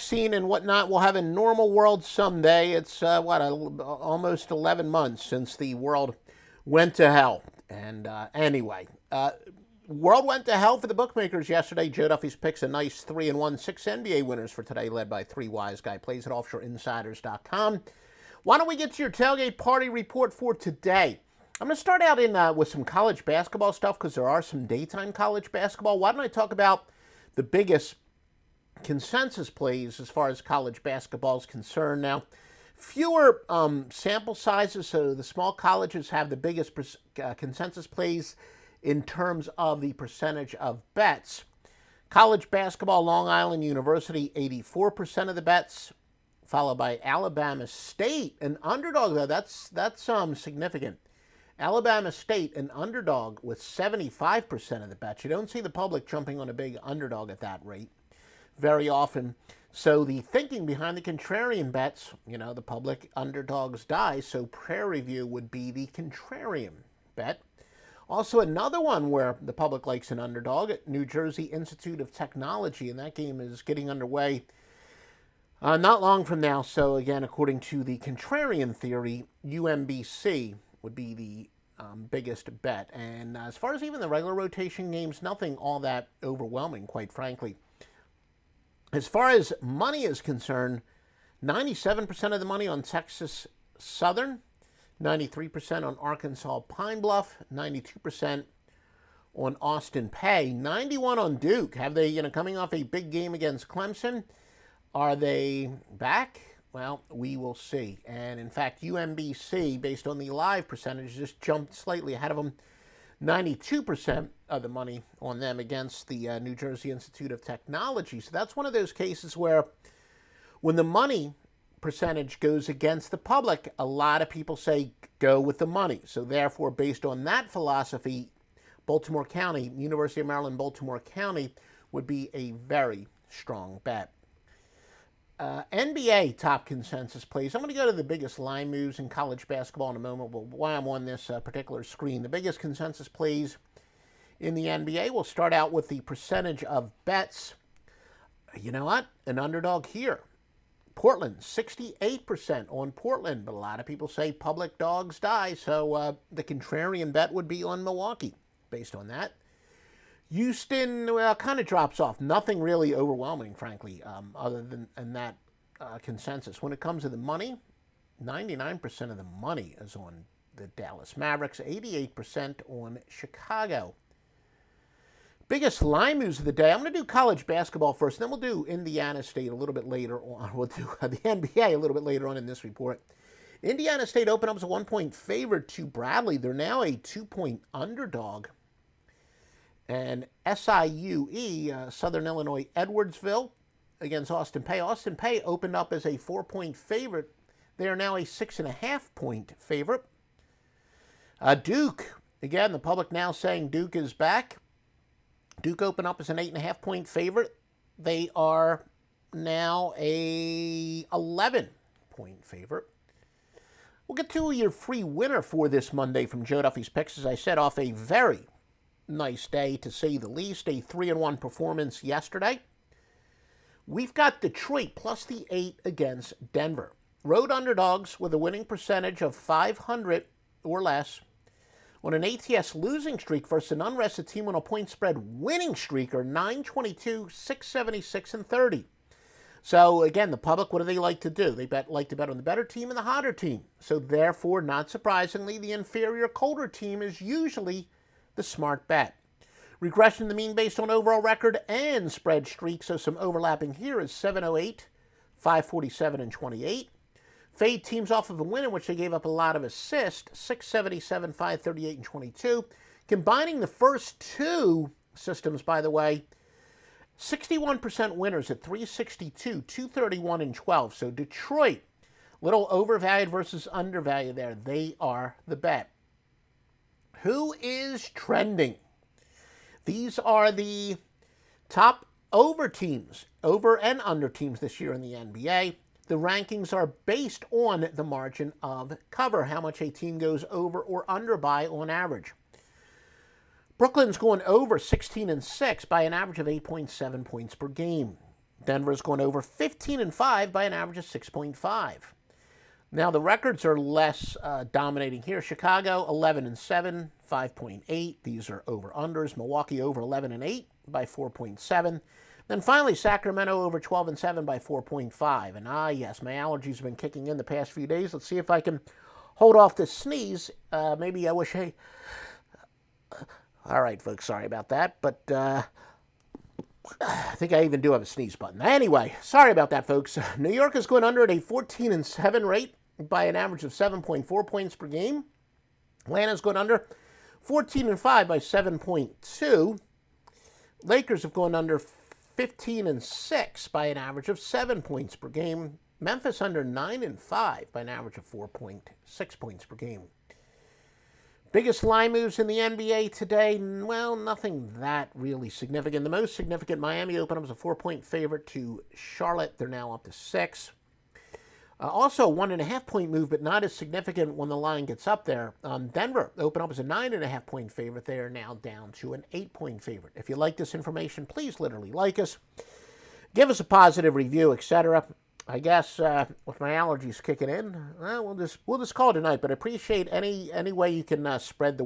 vaccine and whatnot, we'll have a normal world someday. It's, almost 11 months since the world went to hell. And anyway, world went to hell for the bookmakers yesterday. Joe Duffy's picks a nice 3-1, 6 NBA winners for today, led by 3 wise guy plays at offshoreinsiders.com. Why don't we get to your tailgate party report for today? I'm going to start out with some college basketball stuff because there are some daytime college basketball. Why don't I talk about the biggest consensus plays as far as college basketball is concerned? Now, fewer sample sizes, so the small colleges have the biggest consensus plays in terms of the percentage of bets. College basketball, Long Island University, 84% of the bets, followed by Alabama State, an underdog though. That's significant. Alabama State, an underdog with 75% of the bets. You don't see the public jumping on a big underdog at that rate very often. So the thinking behind the contrarian bets, the public underdogs die, so Prairie View would be the contrarian bet. Also another one where the public likes an underdog at New Jersey Institute of Technology, and that game is getting underway not long from now. So again, according to the contrarian theory, UMBC would be the biggest bet. And as far as even the regular rotation games, nothing all that overwhelming, quite frankly. As far as money is concerned, 97% of the money on Texas Southern, 93% on Arkansas Pine Bluff, 92% on Austin Pay, 91 on Duke. Have they, coming off a big game against Clemson, are they back? Well, we will see. And in fact, UMBC, based on the live percentage, just jumped slightly ahead of them. 92% of the money on them against the New Jersey Institute of Technology. So that's one of those cases where when the money percentage goes against the public, a lot of people say go with the money. So therefore, based on that philosophy, Baltimore County, University of Maryland, Baltimore County would be a very strong bet. NBA top consensus plays. I'm going to go to the biggest line moves in college basketball in a moment. But while I'm on this particular screen, the biggest consensus plays in the NBA, we'll start out with the percentage of bets. You know what? An underdog here. Portland, 68% on Portland, but a lot of people say public dogs die, so the contrarian bet would be on Milwaukee based on that. Houston kind of drops off. Nothing really overwhelming, frankly, other than that consensus. When it comes to the money, 99% of the money is on the Dallas Mavericks, 88% on Chicago. Biggest line moves of the day. I'm going to do college basketball first, then we'll do Indiana State a little bit later on. We'll do the NBA a little bit later on in this report. Indiana State opened up as a 1-point favorite to Bradley. They're now a 2-point underdog. And SIUE, Southern Illinois Edwardsville, against Austin Pay. Austin Pay opened up as a 4-point favorite. They are now a 6.5-point favorite. Duke, again, the public now saying Duke is back. Duke opened up as an 8.5-point favorite. They are now a 11-point favorite. We'll get to your free winner for this Monday from Joe Duffy's Picks. As I said, off a very nice day, to say the least. A 3-1 performance yesterday. We've got Detroit plus the 8 against Denver. Road underdogs with a winning percentage of 500 or less on an ATS losing streak versus an unrested team on a point spread winning streak are 9-22, 6-76, and 30. So again, the public, what do they like to do? They like to bet on the better team and the hotter team. So therefore, not surprisingly, the inferior, colder team is usually the smart bet. Regression to the mean based on overall record and spread streak, so some overlapping here, is 708, 547, and 28. Fade teams off of a win in which they gave up a lot of assists, 677, 538, and 22. Combining the first two systems, by the way, 61% winners at 362, 231, and 12. So Detroit, little overvalued versus undervalued there. They are the bet. Who is trending? These are the top over teams, over and under teams this year in the NBA. The rankings are based on the margin of cover, how much a team goes over or under by on average. Brooklyn's going over 16-6 by an average of 8.7 points per game. Denver's going over 15-5 by an average of 6.5. Now, the records are less dominating here. Chicago, 11-7, 5.8. These are over-unders. Milwaukee, over 11-8 by 4.7. Then finally, Sacramento, over 12-7 by 4.5. And yes, my allergies have been kicking in the past few days. Let's see if I can hold off this sneeze. Maybe I wish I... All right, folks, sorry about that. But I think I even do have a sneeze button. Anyway, sorry about that, folks. New York is going under at a 14-7 rate by an average of 7.4 points per game. Atlanta's going under 14-5 by 7.2. Lakers have gone under 15-6 by an average of 7 points per game. Memphis under 9-5 by an average of 4.6 points per game. Biggest line moves in the NBA today? Well, nothing that really significant. The most significant, Miami opened up as a 4-point favorite to Charlotte. They're now up to 6. Also, 1.5-point move, but not as significant when the line gets up there. Denver opened up as a 9.5-point favorite. They are now down to an 8-point favorite. If you like this information, please literally like us. Give us a positive review, etc. I guess with my allergies kicking in, we'll just call it a night. But I appreciate any way you can spread the word.